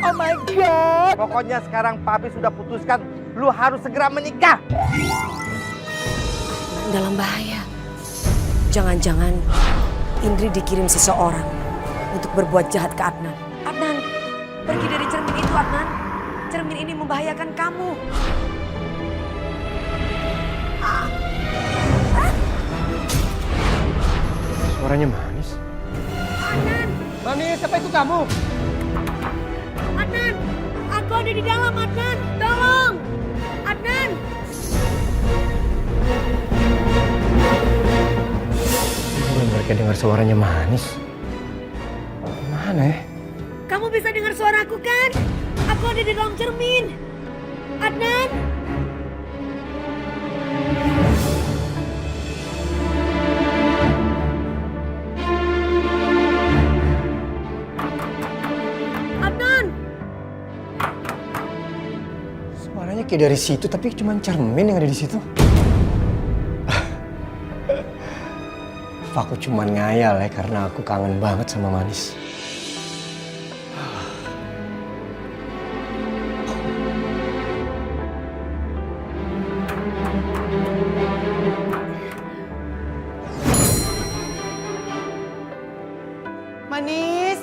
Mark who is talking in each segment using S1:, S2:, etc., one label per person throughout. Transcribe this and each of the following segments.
S1: Oh my God.
S2: Pokoknya sekarang papi sudah putuskan lu harus segera menikah.
S3: Dalam bahaya. Jangan-jangan Indri dikirim seseorang untuk berbuat jahat ke Adnan. Adnan, pergi dari cermin itu Adnan. Cermin ini membahayakan kamu.
S2: Suaranya manis.
S3: Adnan,
S1: Manis, apa itu kamu?
S3: Adnan, aku ada di dalam Adnan. Tolong, Adnan.
S2: Mereka dengar suaranya manis. Mana ya?
S3: Kamu bisa dengar suaraku kan? Aku ada di dalam cermin. Adnan. Adnan.
S2: Suaranya kayak dari situ, tapi cuma cermin yang ada di situ. Aku cuma ngayal ya karena aku kangen banget sama manis.
S1: Manis,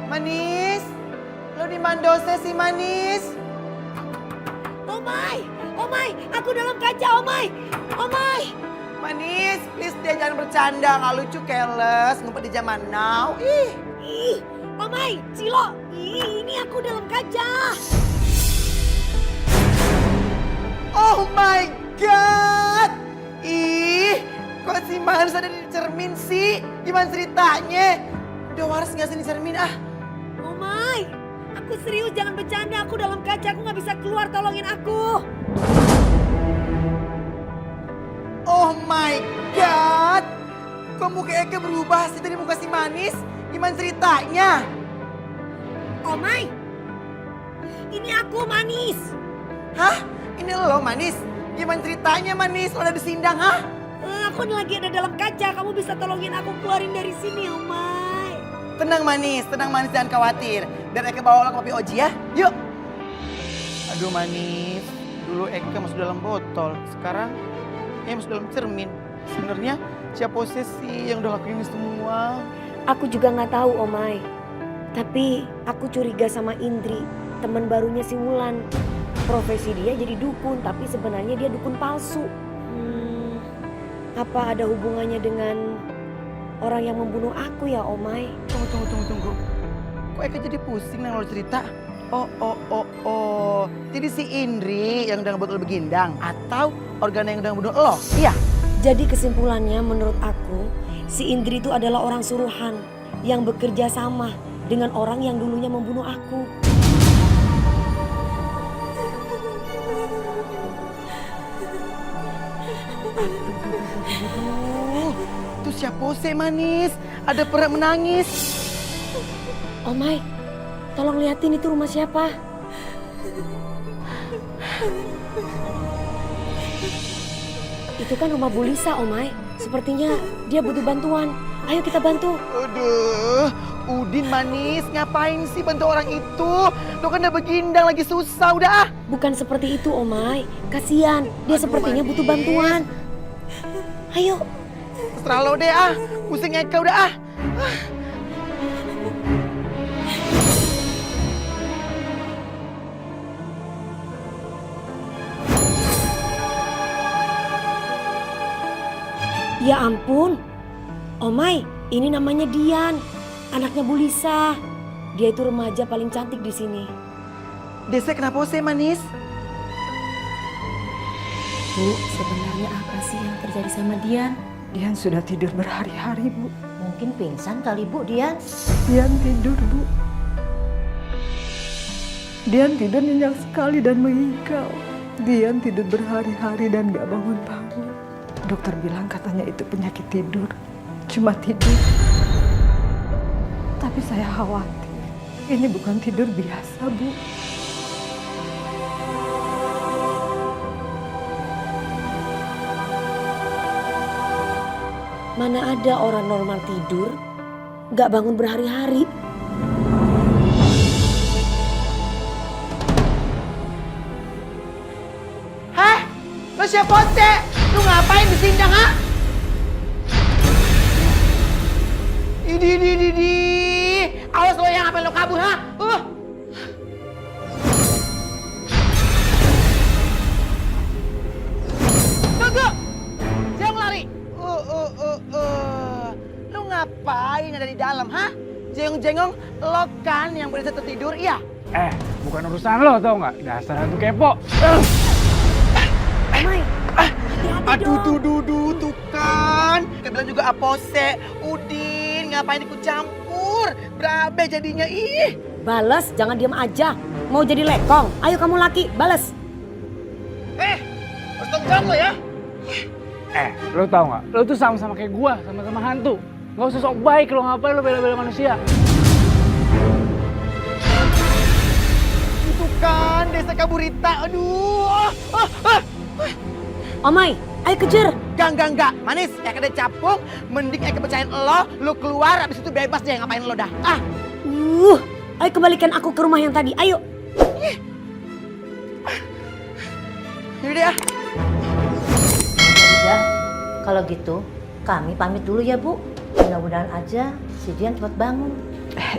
S1: Manis, lo di mandose sih Manis?
S3: Omai, Omai, aku dalam kaca Omai, Omai.
S1: Manis, please deh jangan bercanda, nggak lucu keles, ngumpet di zaman now.
S3: Ih, Omai, Cilo, ini aku dalam kaca.
S1: Oh my God, kok si Manis ada di cermin sih? Gimana ceritanya? Udah waras nggak sih di cermin ah?
S3: Omai, aku serius jangan bercanda, aku dalam kaca, aku nggak bisa keluar, tolongin aku.
S1: Oh my God, kok muka Eke berubah sih dari muka si Manis? Gimana ceritanya?
S3: Omai, ini aku Manis.
S1: Hah? Ini lo Manis? Gimana ceritanya Manis? Lo ada di sindang hah?
S3: Aku lagi ada dalam kaca, kamu bisa tolongin aku keluarin dari sini Omai.
S1: Tenang Manis, jangan khawatir. Biar Eke bawa lo ke Papi Oji ya, yuk. Aduh Manis, dulu Eke masuk dalam botol, sekarang masuk dalam cermin. Sebenarnya siapa sih yang udah lakuin ini semua?
S3: Aku juga nggak tahu Omai, tapi aku curiga sama Indri, teman barunya si Wulan. Profesi dia jadi dukun, tapi sebenarnya dia dukun palsu. Apa ada hubungannya dengan orang yang membunuh aku ya Omai?
S1: Tunggu. Kok Eke jadi pusing nang lo cerita? Oh. Jadi si Indri yang udah ngebuat lo begindang? Atau organ yang udah ngebunuh lo? Iya.
S3: Jadi kesimpulannya menurut aku, si Indri itu adalah orang suruhan yang bekerja sama dengan orang yang dulunya membunuh aku.
S1: Itu siapa sih Manis? Ada pernah menangis.
S3: Omai, tolong liatin itu rumah siapa? Itu kan rumah Bu Lisa, Omai. Sepertinya dia butuh bantuan. Ayo kita bantu.
S1: Aduh, Udin Manis, ngapain sih bantu orang itu? Lo kan udah begindang lagi susah, udah ah.
S3: Bukan seperti itu, Omai. Kasian, dia sepertinya
S1: Manis.
S3: butuh bantuan. Ayo.
S1: Terserah lo deh ah, pusing Eka udah ah.
S3: Ya ampun. Omai, ini namanya Dian. Anaknya Bu Lisa. Dia itu remaja paling cantik di sini.
S1: Desa kenapa sih Manis?
S4: Bu, sebenarnya apa sih yang terjadi sama Dian?
S5: Dian sudah tidur berhari-hari, Bu.
S4: Mungkin pingsan kali Bu Dian.
S5: Dian tidur, Bu. Dian tidur nyenyak sekali dan mengigau. Dian tidur berhari-hari dan gak bangun-bangun. Dokter bilang katanya itu penyakit tidur. Cuma tidur. Tapi saya khawatir. Ini bukan tidur biasa, Bu.
S3: Mana ada orang normal tidur, gak bangun berhari-hari.
S1: Lo siapa sih? Lu ngapain di sini, ha? Idi. Awas lo yang ngapain lo kabur, ha? Tunggu! Jangan lari! Lu ngapain ada di dalam, ha? Jengong-jengong lo kan yang berasa tertidur, iya?
S6: Bukan urusan lo tau nggak? Dasar hantu kepo.
S3: Omai,
S1: Aduh, tuh kan. Kita bilang juga Apose, Udin, ngapain ikut campur? Berabe jadinya, ih.
S3: bales, jangan diam aja. Mau jadi lekong, ayo kamu laki, bales.
S1: Harus tanggung jawab lo ya.
S6: Lo tau nggak? Lo tuh sama-sama kayak gua, sama-sama hantu. Nggak usah sok baik lo, ngapain lo bela-bela manusia?
S1: Itu kan desa Kaburita, aduh.
S3: Omai, ayo kejar.
S1: Enggak. Manis, kayak ada capung, mending kayak kepercayaan lo keluar, abis itu bebas deh ngapain lo dah.
S3: Ayo kembalikan aku ke rumah yang tadi, ayo.
S1: Ini dia.
S7: Udah, kalau gitu kami pamit dulu ya Bu. Mudah-mudahan aja si Dian cepat bangun.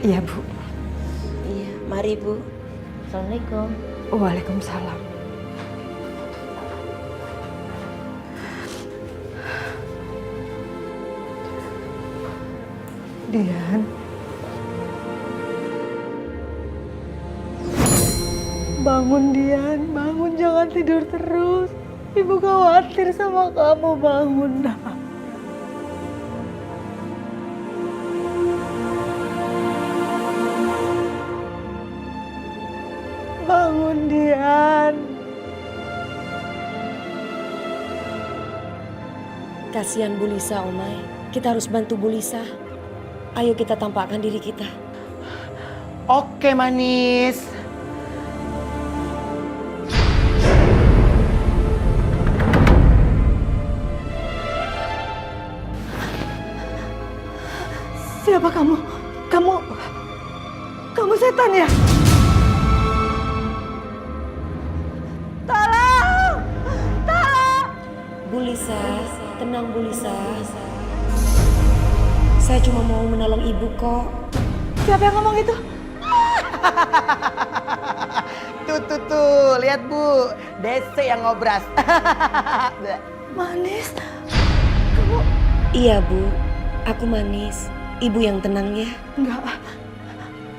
S5: Iya Bu.
S7: Iya, mari Bu. Assalamualaikum.
S5: Waalaikumsalam. Dian. Bangun Dian, bangun, jangan tidur terus. Ibu khawatir sama kamu, bangun nak. Bangun Dian.
S3: Kasihan Bu Lisa, Omai. Kita harus bantu Bu Lisa. Ayo kita tampakkan diri kita.
S1: Oke, Manis.
S5: Siapa kamu? Kamu setan ya? Tolong! Tolong!
S3: Bu Lisa, tenang Bu Lisa. Saya cuma mau menolong ibu kok.
S5: Siapa yang ngomong itu?
S1: Tuh, lihat Bu, Dese yang ngobras.
S5: Manis,
S3: Iya Bu, aku Manis. Ibu yang tenang ya.
S5: enggak.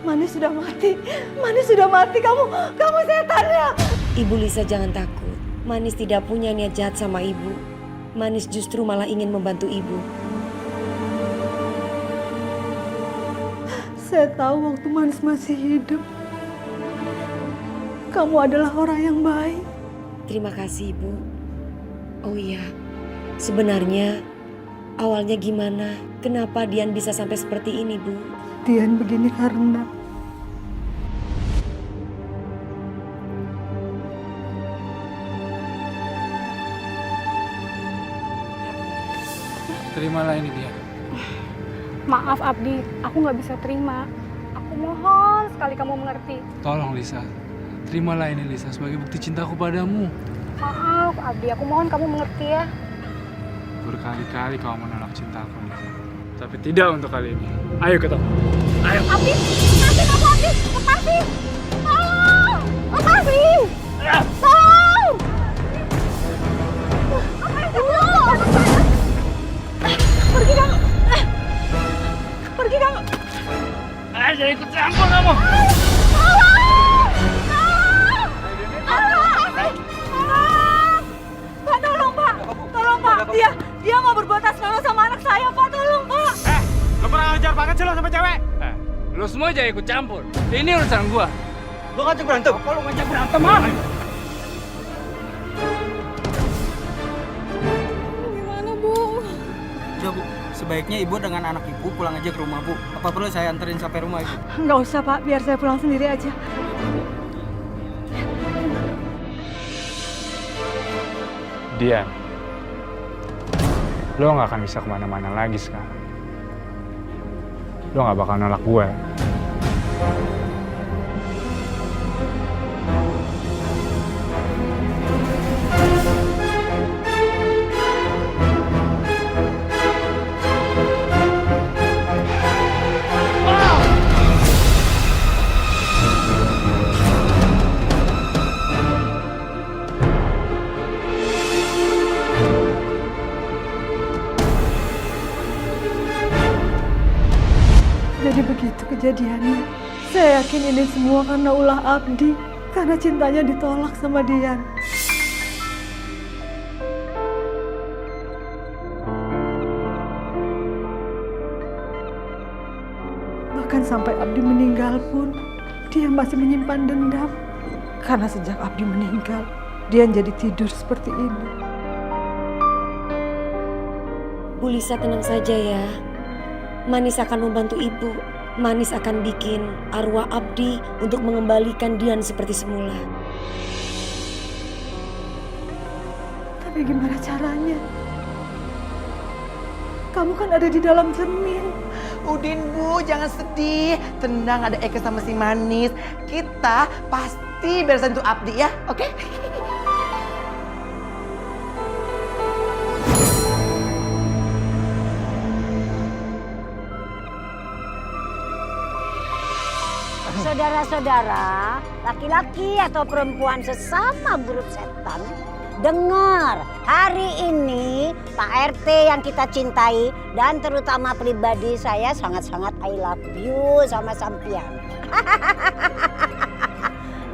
S5: Manis sudah mati. Manis sudah mati. Kamu setan ya?
S3: Ibu Lisa jangan takut. Manis tidak punya niat jahat sama ibu. Manis justru malah ingin membantu ibu.
S5: Saya tahu waktu Manis masih hidup, kamu adalah orang yang baik.
S3: Terima kasih ibu. Oh iya, sebenarnya awalnya gimana? Kenapa Dian bisa sampai seperti ini Bu?
S5: Dian begini karena
S6: Terimalah ini dia.
S8: Maaf Abdi, aku nggak bisa terima. Aku mohon sekali kamu mengerti.
S6: Tolong Lisa, terimalah ini Lisa sebagai bukti cintaku padamu.
S8: Maaf Abdi, aku mohon kamu mengerti ya.
S6: Berkali-kali kau menolak cintaku, Lisa. Tapi tidak untuk kali ini. Ayo ketemu. Ayo.
S8: Abdi, lepasin aku Abdi, lepasin! Tolong! Lepasin! Tolong! Pergi kamu! Pergi kamu!
S6: Ayo jangan ikut campur kamu.
S5: Pak, tolong Pak, tolong Pak. Dia mau berbuat asmara sama anak saya Pak, tolong Pak.
S6: Lo pernah ngajar banget sih lo sama cewek? Lo semua jangan ikut campur. Ini urusan gua. Lo ngajak berantem? Apa lo ngajak berantem ah?
S8: Gimana Bu?
S9: Udah Bu, sebaiknya Ibu dengan anak Ibu pulang aja ke rumah Bu. Apa perlu saya anterin sampai rumah Ibu?
S5: Nggak usah Pak, biar saya pulang sendiri aja.
S6: Dian, lo gak akan bisa kemana-mana lagi sekarang. Lo gak bakal nolak gue.
S5: Diani. Saya yakin ini semua karena ulah Abdi, karena cintanya ditolak sama Dian. Bahkan sampai Abdi meninggal pun, dia masih menyimpan dendam. Karena sejak Abdi meninggal, Dian jadi tidur seperti ini.
S3: Bu Lisa tenang saja ya. Manis akan membantu ibu. Manis akan bikin arwah Abdi untuk mengembalikan Dian seperti semula.
S5: Tapi gimana caranya? Kamu kan ada di dalam cermin.
S1: Udin Bu, jangan sedih. Tenang, ada Eka sama si Manis. Kita pasti beresin tuh Abdi ya, oke?
S7: Saudara-saudara, laki-laki atau perempuan sesama grup setan, dengar, hari ini Pak RT yang kita cintai dan terutama pribadi saya sangat-sangat I love you sama sampian.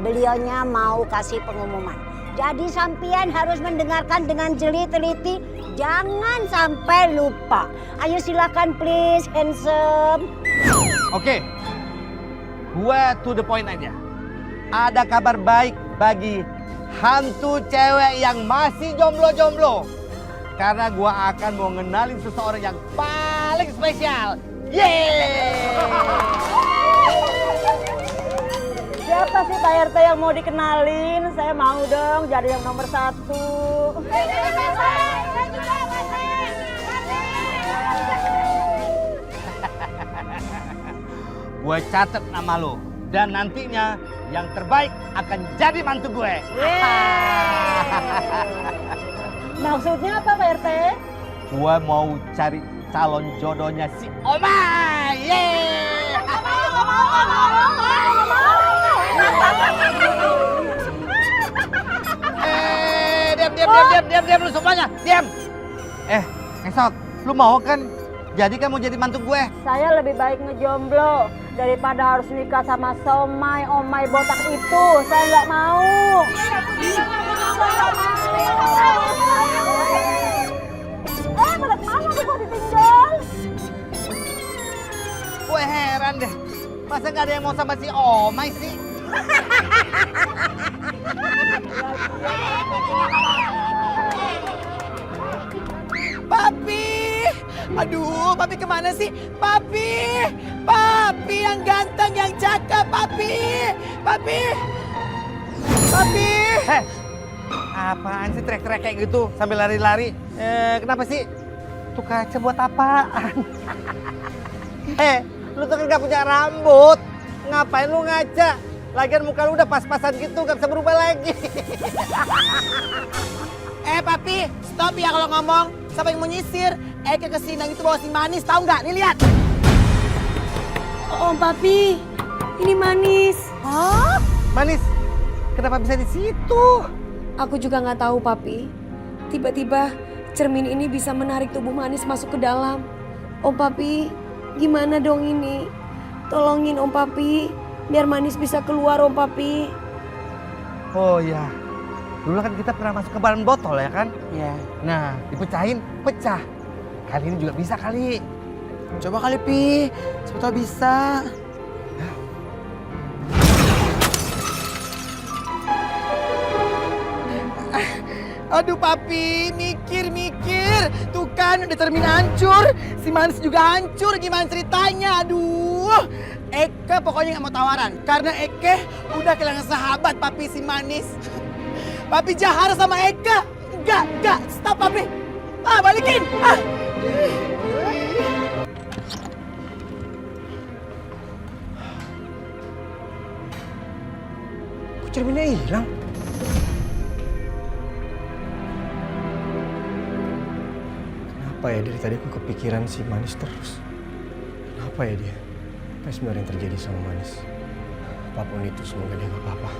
S7: Beliaunya mau kasih pengumuman. Jadi sampian harus mendengarkan dengan jeli teliti, jangan sampai lupa. Ayo silakan please handsome.
S10: Oke, gue to the point aja. Ada kabar baik bagi hantu cewek yang masih jomblo-jomblo. Karena gue akan mau ngenalin seseorang yang paling spesial. Yeay!
S7: Siapa sih Pak RT yang mau dikenalin? Saya mau dong jadi yang nomor 1.
S10: Gue catet nama lo. Dan nantinya yang terbaik akan jadi mantu gue.
S7: Maksudnya apa Pak RT?
S10: Gue mau cari calon jodohnya si Oma. Yeay! Diam lu semuanya, diam. Ngesot, lu mau kan jadi kamu jadi mantu gue?
S7: Saya lebih baik ngejomblo daripada harus nikah sama somai omai botak itu. Saya nggak mau. Botak mana bisa ditinggal?
S10: Gue heran deh, masa nggak ada yang mau sama si Omai sih?
S1: Papi! Aduh, Papi kemana sih? Papi! Papi yang ganteng, yang cakep, Papi! Papi! Papi!
S10: Heh, apaan sih teriak-teriak kayak gitu sambil lari-lari? Kenapa sih? Tuh kaca buat apaan? Lu tuh kan gak punya rambut. Ngapain lu ngaca? Lagian muka lu udah pas-pasan gitu, gak bisa berubah lagi.
S1: Papi, stop ya kalau ngomong. Siapa yang mau nyisir? Eka kesinang itu bawa si Manis, tahu nggak? Nih lihat.
S3: Oh, Papi, ini Manis.
S10: Hah? Manis? Kenapa bisa di situ?
S3: Aku juga nggak tahu, Papi. Tiba-tiba cermin ini bisa menarik tubuh Manis masuk ke dalam. Om Papi, gimana dong ini? Tolongin Om Papi, biar Manis bisa keluar Om Papi.
S10: Oh iya, dulu kan kita pernah masuk ke bahan botol ya kan?
S1: Ya.
S10: Nah, dipecahin, pecah. Kali ini juga bisa kali.
S1: Coba kali, Pi. Siapa tahu bisa. Aduh, Papi, mikir. Tuh kan udah termin hancur. Si Manis juga hancur. Gimana ceritanya? Aduh. Eka pokoknya nggak mau tawaran. Karena Eka udah kehilangan sahabat, Papi, si Manis. Papi jahat sama Eka. Enggak. Stop, Papi. Balikin.
S2: Kok cerminnya hilang? Kenapa ya dari tadi aku kepikiran si Manis terus? Kenapa ya dia? Apa sebenarnya yang terjadi sama Manis? Apapun itu semoga dia gak apa-apa.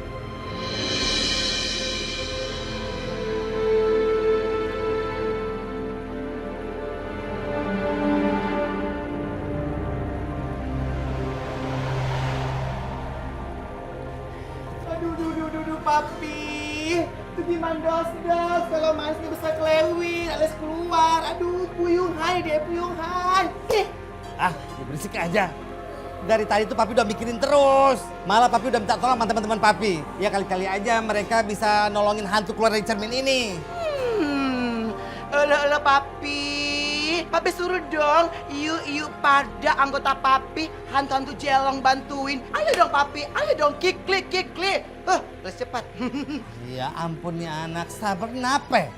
S1: papi. Itu gimana dos kalau Manis nggak bisa kelewin alias keluar. Aduh, puyung hai dia, puyung hai.
S10: Ah, ya berisik aja. Dari tadi tuh papi udah mikirin terus. Malah papi udah minta tolong sama teman-teman papi. Ya kali-kali aja mereka bisa nolongin hantu keluar dari cermin ini.
S1: Elah papi. Papi suruh dong, yuk pada anggota papi hantu-hantu jelong bantuin. Ayo dong papi, ayo dong klik. Let's cepat.
S10: Ya ampun nih anak, sabar kenapa?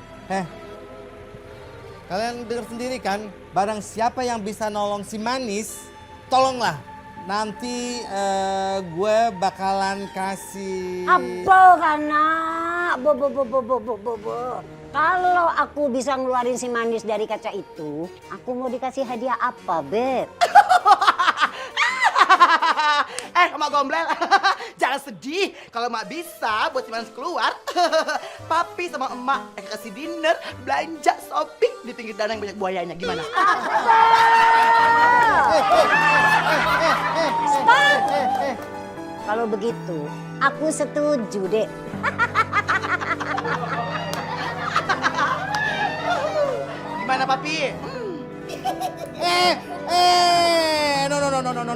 S10: Kalian dengar sendiri kan, barang siapa yang bisa nolong si Manis, tolonglah. Nanti gue bakalan kasih...
S7: Apa karena? Bo. Kalau aku bisa ngeluarin si Manis dari kaca itu, aku mau dikasih hadiah apa, Beb?
S1: Emak Gomblel, jangan sedih. Kalau emak bisa buat si Manis keluar, papi sama emak kasih dinner, belanja, shopping di pinggir danau yang banyak buayanya. Gimana?
S7: Stop! Kalau begitu, aku setuju, Dek.
S1: Gimana papi?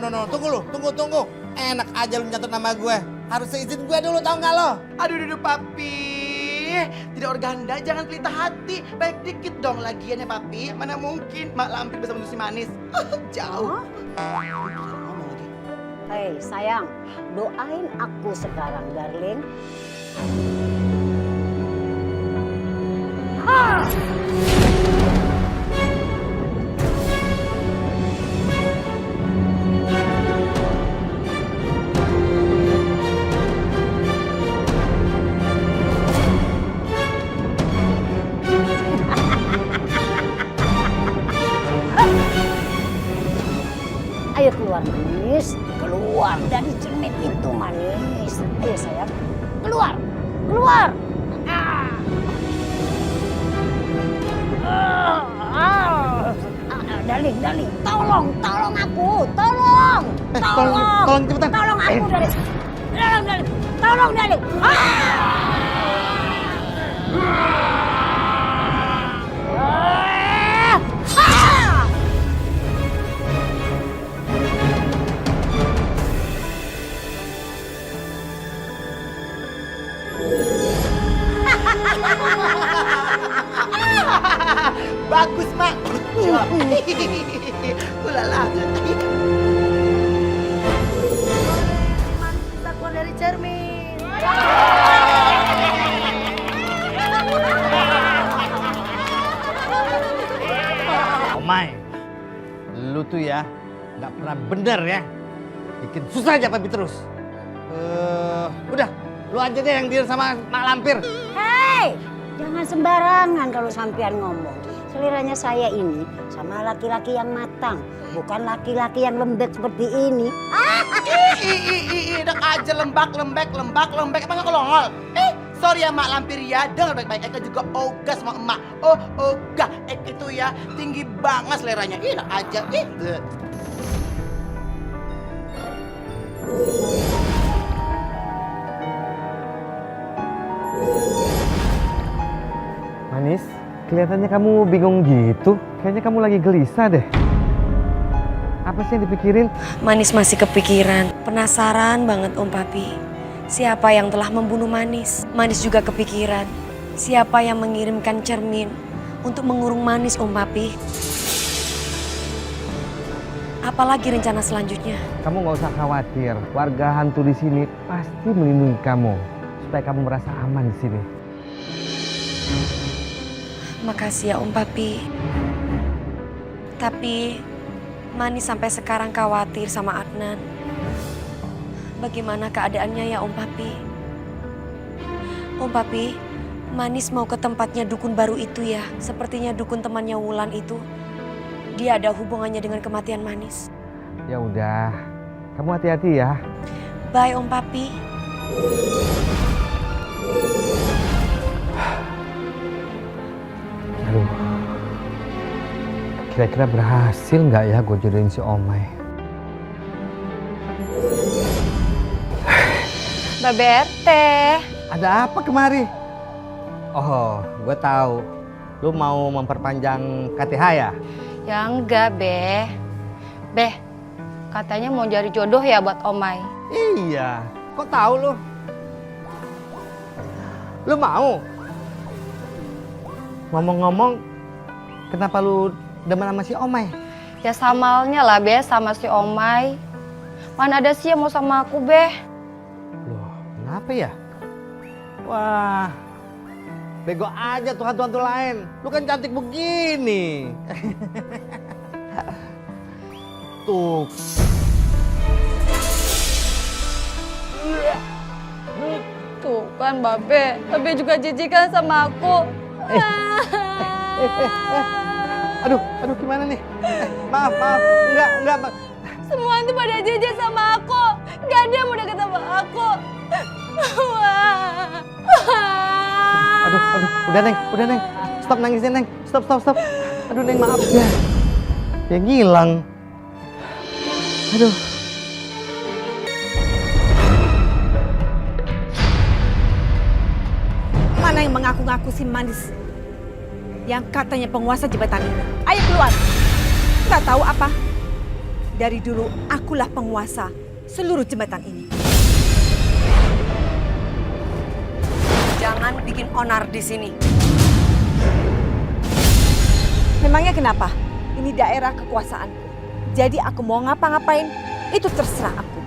S10: No. Tunggu. Enak aja lu nyatet nama gue. Harus seizin gue dulu, tau gak lo?
S1: Aduh papi. Tidak organda, jangan pelita hati. Baik dikit dong lagiannya papi. Mana mungkin Mak Lampir bisa menurut si Manis. Jauh.
S7: Hei sayang, doain aku sekarang, darling. Ayo keluar Manis, keluar dari cermin itu Manis. Ayo sayang, keluar. Darling, tolong aku, tolong
S10: cepetan.
S7: Tolong aku darling. Tolong darling.
S1: Bagus Mak. Ulala. Manis bisa keluar dari cermin.
S10: Omai, lu tuh ya nggak pernah bener ya. Bikin susah aja papi terus. Udah, lu aja deh yang deal sama Mak Lampir.
S7: Hei, jangan sembarangan kalau sampean ngomong. Seliranya saya ini sama laki-laki yang matang, bukan laki-laki yang lembek seperti ini.
S1: Enak aja lembek. Emang gak kelongol? Sorry ya Mak Lampir ya, dengar baik-baik. Eka juga ogah sama emak. Ogah. Eka itu ya tinggi banget seleranya. Enak aja.
S10: Manis, kelihatannya kamu bingung gitu. Kayaknya kamu lagi gelisah deh. Apa sih yang dipikirin?
S3: Manis masih kepikiran, penasaran banget Om Papi. Siapa yang telah membunuh Manis? Manis juga kepikiran, siapa yang mengirimkan cermin untuk mengurung Manis Om Papi? Apalagi rencana selanjutnya?
S10: Kamu nggak usah khawatir. Warga hantu di sini pasti melindungi kamu supaya kamu merasa aman di sini.
S3: Makasih ya Om Papi. Tapi Manis sampai sekarang khawatir sama Adnan. Bagaimana keadaannya ya Om Papi? Om Papi, Manis mau ke tempatnya dukun baru itu ya. Sepertinya dukun temannya Wulan itu. Dia ada hubungannya dengan kematian Manis.
S10: Ya udah, kamu hati-hati ya.
S3: Bye Om Papi.
S10: Aduh, kira-kira berhasil nggak ya gue jodohin si Omai?
S8: Mbak Berte.
S10: Ada apa kemari? Oh, gue tahu. Lu mau memperpanjang KTH ya?
S11: Ya enggak, Beh. Beh, katanya mau cari jodoh ya buat Omai.
S10: Iya. Kok tahu lu? Lu mau? Ngomong-ngomong, kenapa lu demen sama si Omai?
S11: Ya samalnya lah, Beh, sama si Omai. Mana ada sih yang mau sama aku, Beh?
S10: Loh, kenapa ya? Wah, bego aja tuh hantu-hantu lain. Lu kan cantik begini. Tuh.
S11: Tuh kan, Babe. Babe juga jijik kan sama aku.
S10: Aduh, gimana nih? Maaf, enggak.
S11: Semua tuh pada jijik sama aku. Gak ada yang mau deket sama aku.
S10: Aduh, udah Neng. Stop nangisnya Neng. Stop. Aduh Neng, maaf ya. Dia ngilang. Aduh.
S5: Mana yang mengaku-ngaku si manis? Yang katanya penguasa jembatan ini. Ayo keluar. Nggak tahu apa? Dari dulu akulah penguasa seluruh jembatan ini.
S3: Jangan bikin onar di sini.
S5: Memangnya kenapa? Ini daerah kekuasaanku. Jadi aku mau ngapa-ngapain, itu terserah aku.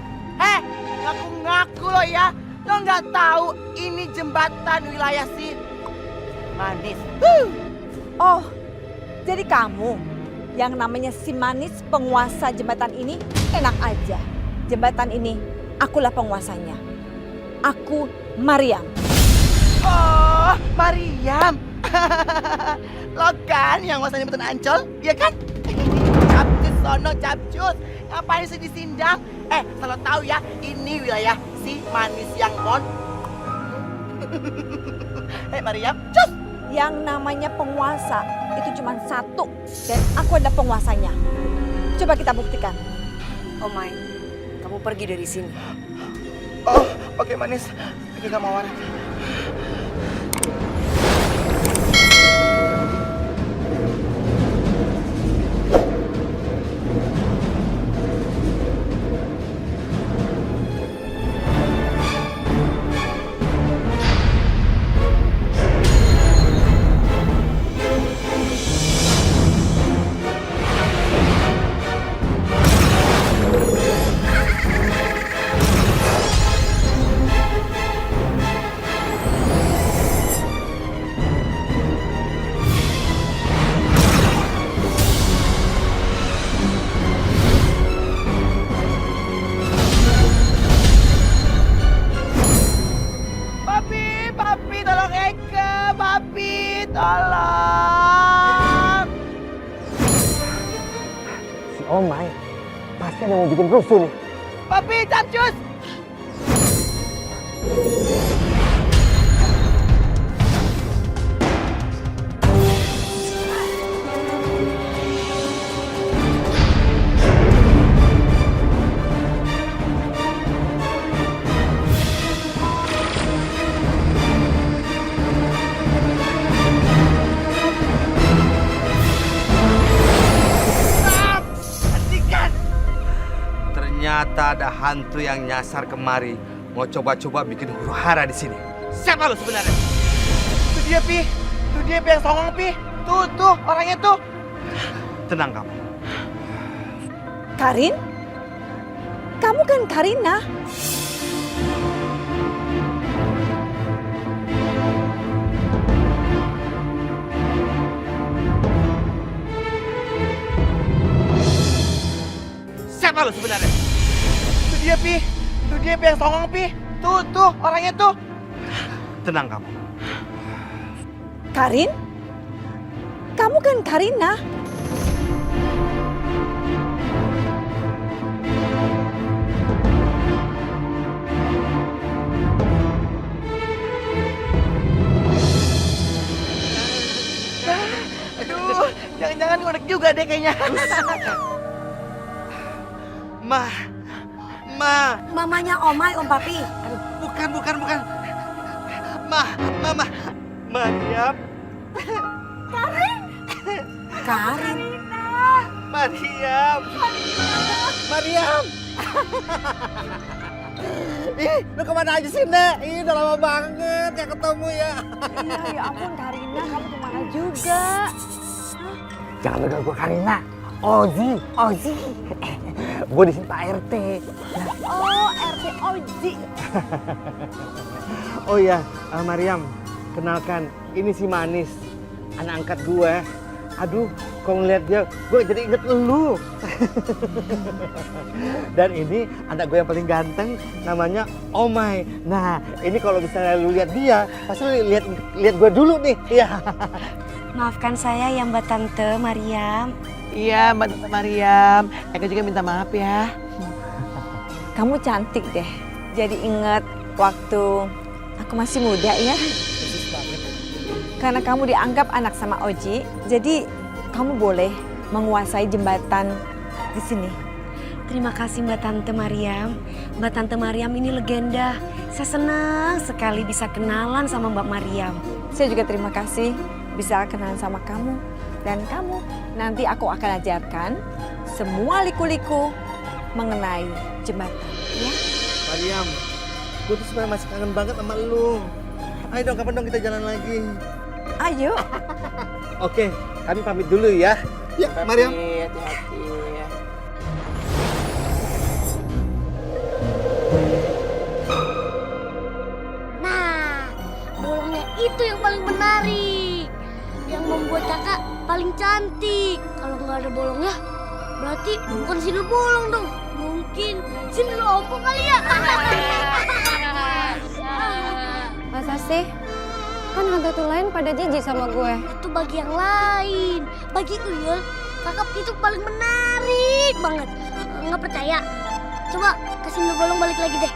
S1: Ngaku-ngaku lo ya. Lo nggak tahu ini jembatan wilayah si Manis.
S5: Oh, jadi kamu yang namanya si Manis penguasa jembatan ini? Enak aja. Jembatan ini akulah penguasanya. Aku Mariam.
S1: Oh, Mariam. Lo kan yang nguasain jembatan Ancol, iya kan? Capcus sono, capcus. Ngapain sih disindang? Selalu tahu ya, ini wilayah si Manis yang mon. Mariam, cus.
S5: Yang namanya penguasa itu cuma satu. Dan aku adalah penguasanya. Coba kita buktikan.
S3: Omai, kamu pergi dari sini.
S1: Oh, oke Manis. Kita mau warna. Papi, tolong Eke. Papi, tolong.
S10: Si Omai pasti ada yang mau bikin rusuh nih.
S1: Papi, capcus.
S10: Ternyata ada hantu yang nyasar kemari, mau coba-coba bikin huru hara di sini. Siapa lo sebenarnya?
S1: Itu dia, Pi. Itu dia, Pi, yang songong, Pi. Tuh, orangnya tuh.
S10: Tenang kamu.
S5: Karin? Kamu kan Karina?
S10: Siapa lo sebenarnya?
S1: Itu dia, Pi. Itu dia, Pi, yang songong, Pi. Tuh, orangnya tuh.
S10: Tenang kamu.
S5: Karin? Kamu kan Karina?
S1: Aduh, jangan-jangan ngondek juga deh kayaknya.
S10: Ma.
S3: Mamanya Omai, Om Papi.
S10: Bukan. Mama, Mariam.
S3: Karin.
S10: Mariam. Mariam. Ih, lu kemana aja sih, Nek? Ih, udah lama banget gak ketemu ya.
S5: Iya, ya ampun Karina, kamu kemana juga?
S10: Jangan lupa gue Karina. Ozi. Gue di sini Pak RT.
S5: Oh, RT Oji.
S10: Oh iya, Mariam, kenalkan, ini si Manis, anak angkat gue. Aduh, kau ngeliat dia, gue jadi inget lu. Dan ini anak gue yang paling ganteng, namanya Omai. Nah, ini kalau misalnya lu lihat dia, pasti lu lihat gue dulu nih. Iya.
S3: Maafkan saya ya Mbak Tante Mariam.
S1: Iya Mbak Tante Mariam, Eka juga minta maaf ya.
S5: Kamu cantik deh. Jadi inget waktu aku masih muda ya. Karena kamu dianggap anak sama Oji, jadi kamu boleh menguasai jembatan di sini.
S3: Terima kasih Mbak Tante Mariam. Mbak Tante Mariam ini legenda. Saya senang sekali bisa kenalan sama Mbak Mariam.
S5: Saya juga terima kasih bisa kenalan sama kamu. Dan kamu, nanti aku akan ajarkan semua liku-liku mengenai jembatan. Ya?
S10: Mariam, gue tuh sebenarnya masih kangen banget sama lu. Ayo dong, kapan dong kita jalan lagi?
S5: Ayo.
S10: Oke, kami pamit dulu ya. Ya, Mariam.
S1: Hati-hati.
S12: Nah, bolongnya itu yang paling menarik. Yang membuat kakak paling cantik. Kalau nggak ada bolongnya, berarti bukan sindel bolong dong. Mungkin sindel opo kali ya.
S8: Masa sih? Kan hantu lain pada jijik sama gue.
S12: Itu bagi yang lain. Bagi Uyul, kakak itu paling menarik banget. Nggak percaya? Coba kasih sindel bolong balik lagi deh.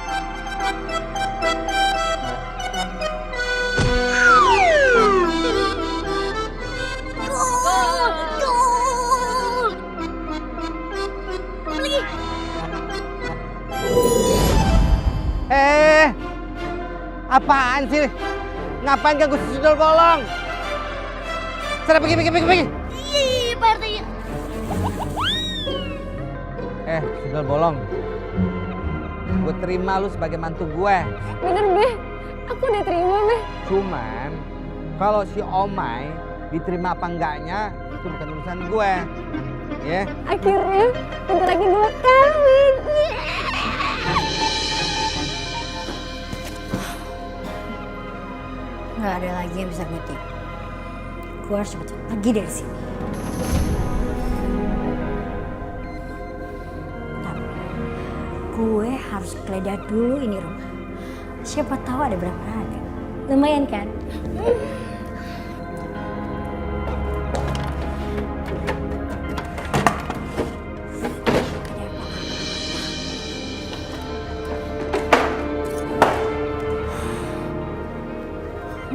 S10: Apaan sih? Ngapain ganggu sundel bolong? Sana pergi.
S12: Iya, Pak RT.
S10: Sundel bolong. Gue terima lu sebagai mantu gue.
S8: Bener, Be. Aku diterima, Be.
S10: Cuman, kalau si Omai diterima apa enggaknya, itu bukan urusan gue. Ya?
S8: Akhirnya, bentar lagi gue kawin.
S3: Nggak ada lagi yang bisa gue tipu. Gue harus cepet pergi dari sini. Tapi gue harus geledah dulu ini rumah. Siapa tahu ada berapa harga. Lumayan kan?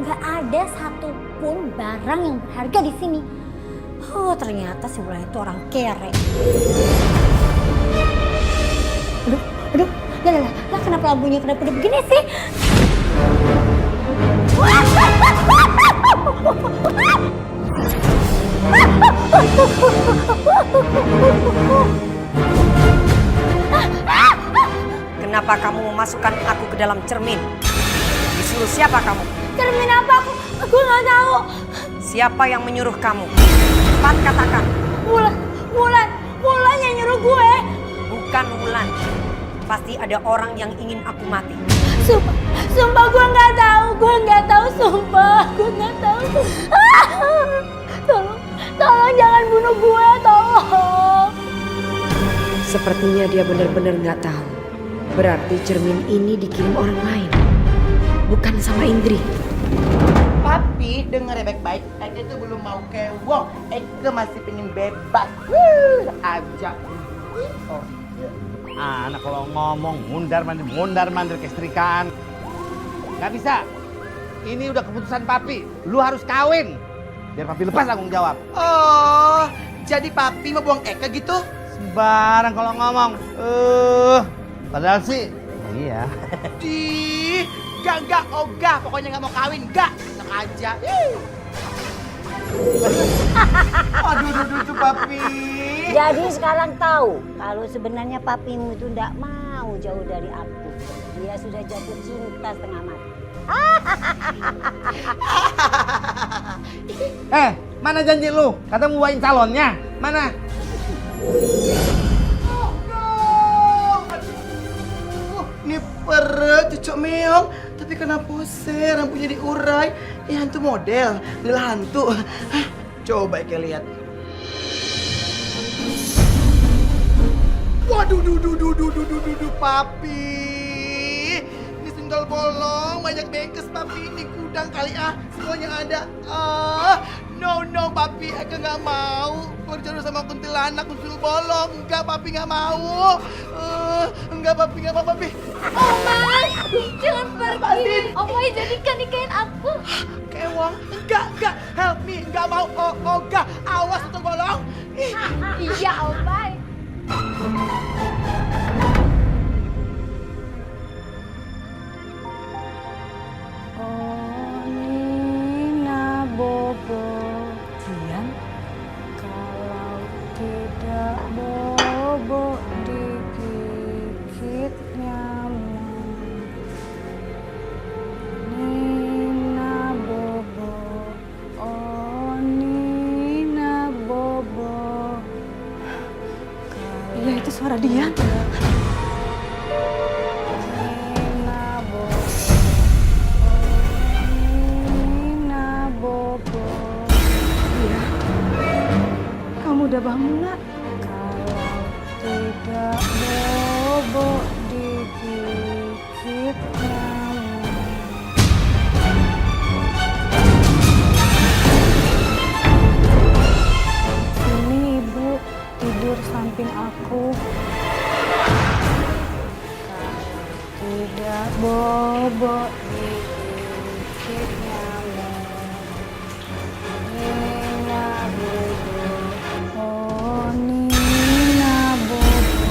S12: Nggak ada satupun barang yang berharga di sini.
S3: Oh, ternyata si Bulan itu orang kere.
S12: Aduh, lah kenapa lampunya kedap-kedap begini sih?
S3: Kenapa kamu memasukkan aku ke dalam cermin? Disuruh siapa kamu?
S12: Cermin apa aku? Aku nggak tahu.
S3: Siapa yang menyuruh kamu? Cepat katakan.
S12: Bulan yang nyuruh gue.
S3: Bukan Wulan. Pasti ada orang yang ingin aku mati.
S12: Sumpah gue nggak tahu, sumpah gue nggak tahu. Tolong jangan bunuh gue, tolong.
S3: Sepertinya dia benar-benar nggak tahu. Berarti cermin ini dikirim orang lain, bukan sama Indri.
S1: Papi, denger ya baik-baik. Eka tuh belum mau kewok. Eka masih pengen bebas. Aja. Oh.
S10: Anak kalau ngomong mundar mandir kestrikan. Gak bisa. Ini udah keputusan papi. Lu harus kawin. Biar papi lepas tanggung jawab.
S1: Oh, jadi papi mau buang Eka gitu?
S10: Sembarang kalau ngomong. Padahal sih Iya.
S1: Di, enggak, ogah. Pokoknya nggak mau kawin, enggak. Enak aja. Aduh, papi.
S7: Jadi sekarang tahu kalau sebenarnya papimu itu tidak mau jauh dari aku. Dia sudah jatuh cinta setengah mati.
S10: Mana janji lu? Kata mau bawain calonnya. Mana?
S1: Ini perut cucuk meong. Tapi kenapa pose rambutnya diurai? Hantu model, lila hantu. Coba Eke lihat. Waduh, papi. Ini sendal bolong, banyak bengkes papi. Ini gudang kali semuanya ada. No, papi, Eke nggak mau. Berjodoh sama kuntilanak, kuntil bolong. Enggak, papi nggak mau. Enggak, papi, nggak mau, papi.
S12: Omai, jangan pergi. Omai jadikan nikahin aku.
S1: Kewang, enggak, help me, enggak mau, enggak, awas untuk bolong.
S12: Iya, Omai.
S8: Oh, Nina Bobo. Dian, kalau tidak bobo digigit nyamuk. Nina Bobo, oh Nina Bobo. Iya, itu suara Dian. Nina Bobo, Nina Bobo. Iya, kamu udah bangun nak? Kalau tidak bobo digigit nyamuk. Ini ibu tidur samping aku. Kalau tidak bobo digigit nyamuk. Nina Bobo, oh Nina Bobo.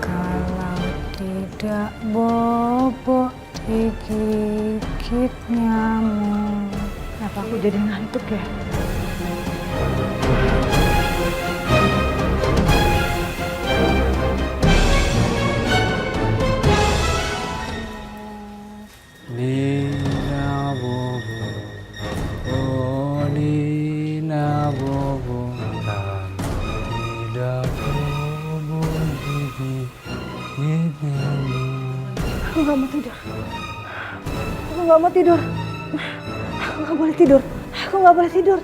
S8: Kalau tidak bobo digigit nyamuk. Kenapa aku jadi ngantuk ya?
S6: Nina Bobo, oh Nina Bobo, kan tidak bobo digigit nyamuk.
S8: Aku nggak mau tidur. Aku nggak mau tidur. Aku nggak boleh tidur. Aku nggak boleh tidur.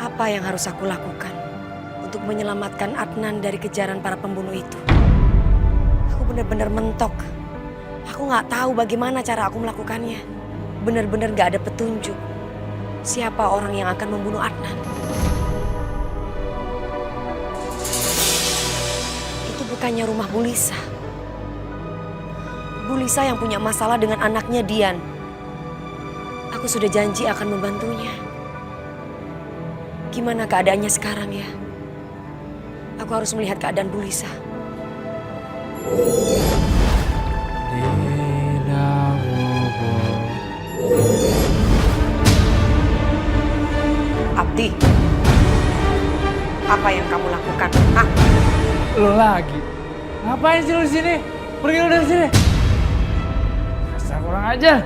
S3: Apa yang harus aku lakukan untuk menyelamatkan Adnan dari kejaran para pembunuh itu? Aku benar-benar mentok. Aku nggak tahu bagaimana cara aku melakukannya. Benar-benar nggak ada petunjuk. Siapa orang yang akan membunuh Adnan? Itu bukannya rumah Bu Lisa. Bu Lisa yang punya masalah dengan anaknya Dian. Aku sudah janji akan membantunya. Gimana keadaannya sekarang ya? Aku harus melihat keadaan Bu Lisa.
S6: Nina Bobo.
S3: Abdi, apa yang kamu lakukan? Hah?
S6: Lu lagi? Ngapain sih lu di sini? Pergi lu dari sini. Asal kurang aja.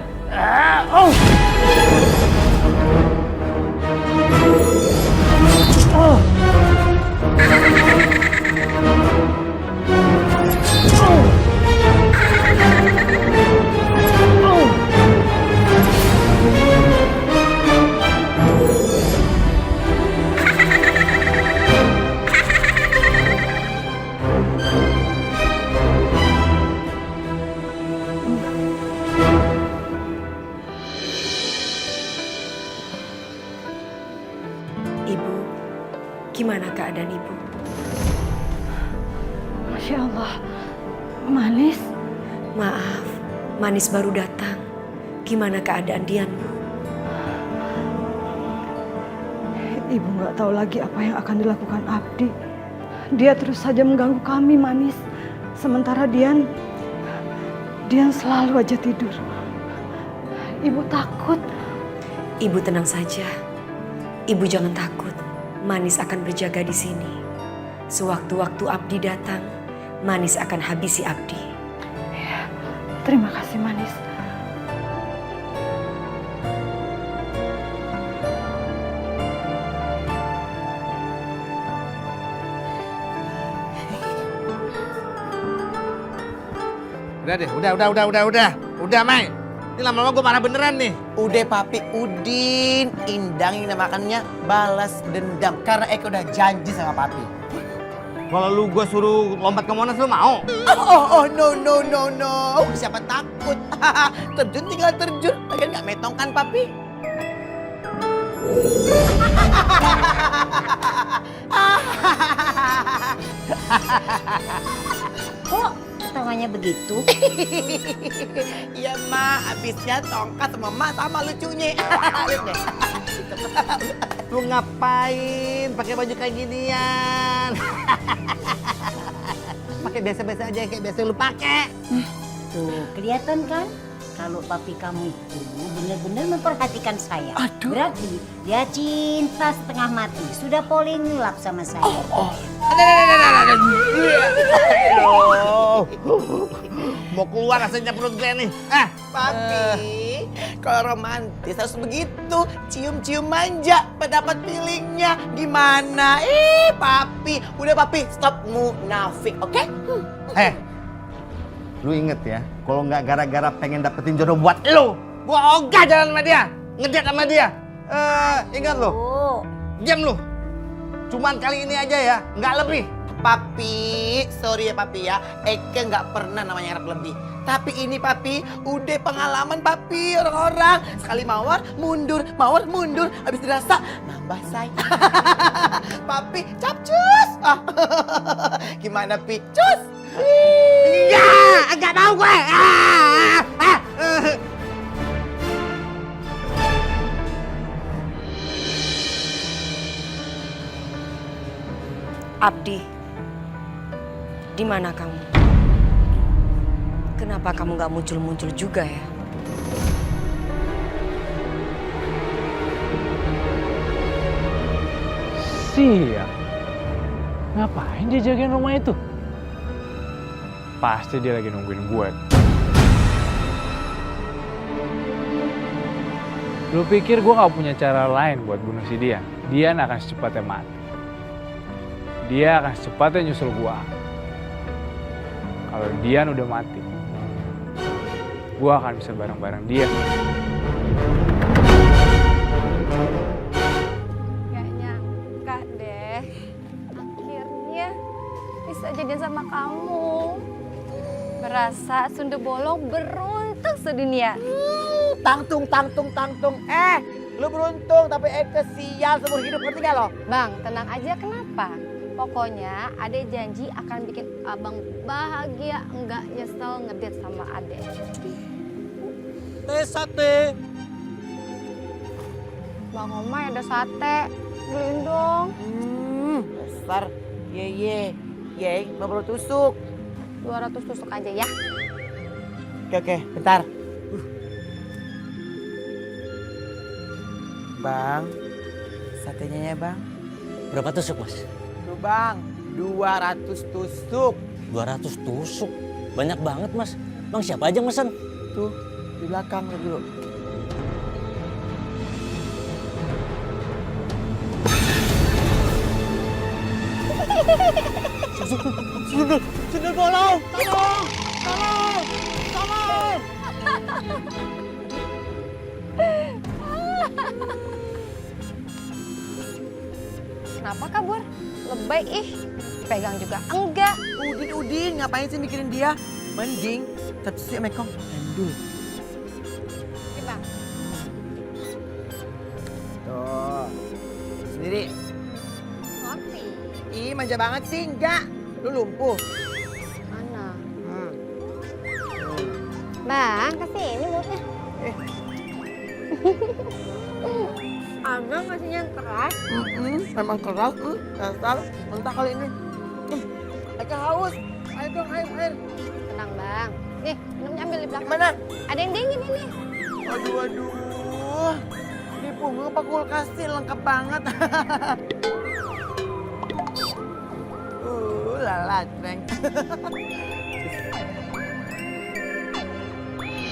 S3: Ibu, gimana keadaan Ibu?
S8: Masya Allah, Manis.
S3: Maaf, Manis baru datang. Gimana keadaan Dian, Bu?
S8: Ibu nggak tahu lagi apa yang akan dilakukan Abdi. Dia terus saja mengganggu kami, Manis. Sementara Dian selalu aja tidur. Ibu takut.
S3: Ibu tenang saja. Ibu jangan takut. Manis akan berjaga di sini. Sewaktu-waktu Abdi datang, Manis akan habisi Abdi.
S8: Ya, terima kasih, Manis.
S10: Udah deh, udah, Mai. Ini lama-lama gue marah beneran nih.
S1: Udah papi, Udin. Indang ini makannya balas dendam. Karena Eka udah janji sama papi.
S10: Kalau lu gue suruh lompat ke Monas, lu mau?
S1: No. Siapa takut? Terjun tinggal terjun. Lagian gak metong kan papi?
S7: Kok ketawanya begitu?
S1: Iya, Ma. Habisnya tongkat sama Ma sama lucunya. Lihat deh.
S10: Lu ngapain pakai baju kayak ginian? Pakai biasa-biasa aja kayak biasa lu pakai.
S7: Tuh, kelihatan kan? Kalau papi kamu itu benar-benar memperhatikan saya.
S1: Aduh.
S7: Berarti dia cinta setengah mati. Sudah falling in love sama saya.
S10: Mau keluar rasanya perut gue nih.
S1: Papi, kalau romantis harus begitu. Cium-cium manja, pendapat feelingnya. Gimana? Papi. Udah papi, stop munafik, oke?
S10: Lu inget ya, kalau nggak gara-gara pengen dapetin jodoh buat lu, gua ogah jalan sama dia, ngedate sama dia. Ingat lu, diam lu. Cuman kali ini aja ya, nggak lebih.
S1: Papi, sorry ya papi ya, Eke nggak pernah namanya harap lebih. Tapi ini papi, udah pengalaman papi orang-orang. Sekali mawar mundur, habis dirasa nambah say. Papi, capcus. Gimana pi? Cus.
S10: Enggak mau gue.
S3: Abdi, di mana kamu? Kenapa kamu nggak muncul-muncul juga ya?
S6: Siap. Ngapain dia jagain rumah itu? Pasti dia lagi nungguin gue. Lu pikir gue gak punya cara lain buat bunuh si Dian? Dian akan secepatnya mati. Dia akan secepatnya nyusul gue. Kalau Dian udah mati, gue akan bisa bareng-bareng dia.
S11: Gak nyangka deh, akhirnya bisa jadian sama kamu. Berasa Sunda Bolong beruntung sedunia.
S1: Tangtung. Lu beruntung tapi Eke sial seumur hidup, ngerti gak lo?
S11: Bang, tenang aja, kenapa? Pokoknya Ade janji akan bikin abang bahagia, enggak nyesel ngedate sama Ade.
S9: Sate.
S11: Bang Omay ada sate, beliin dong.
S1: Besar. Ye, mau perlu tusuk.
S11: 200 tusuk aja ya.
S1: Oke, bentar. Bang, satenya ya bang.
S9: Berapa tusuk, Mas?
S1: Tuh bang, 200 tusuk.
S9: 200 tusuk. Banyak banget, Mas. Bang, siapa aja yang mesen?
S1: Tuh, di belakang dulu.
S10: Sunda Bolong, tolong.
S11: Kenapa kabur? Lebay ih, pegang juga enggak.
S1: Udin, ngapain sih mikirin dia? Mending tetap sih Mekong handul.
S11: Ini bang.
S1: Tuh, sendiri.
S11: Ngopi.
S1: Ih, manja banget sih, enggak. Lu lumpuh.
S11: Mana? Bang, kesini mulutnya.
S12: Abang ngasihnya keras.
S1: Memang keras, dasar. Mentah kali ini. Eka haus. Ayo dong, air.
S11: Tenang bang. Nih, minumnya ambil di belakang.
S1: Mana?
S11: Ada yang dingin ini.
S1: Waduh. Di punggung apa kulkas sih, lengkap banget. Lala, Treng.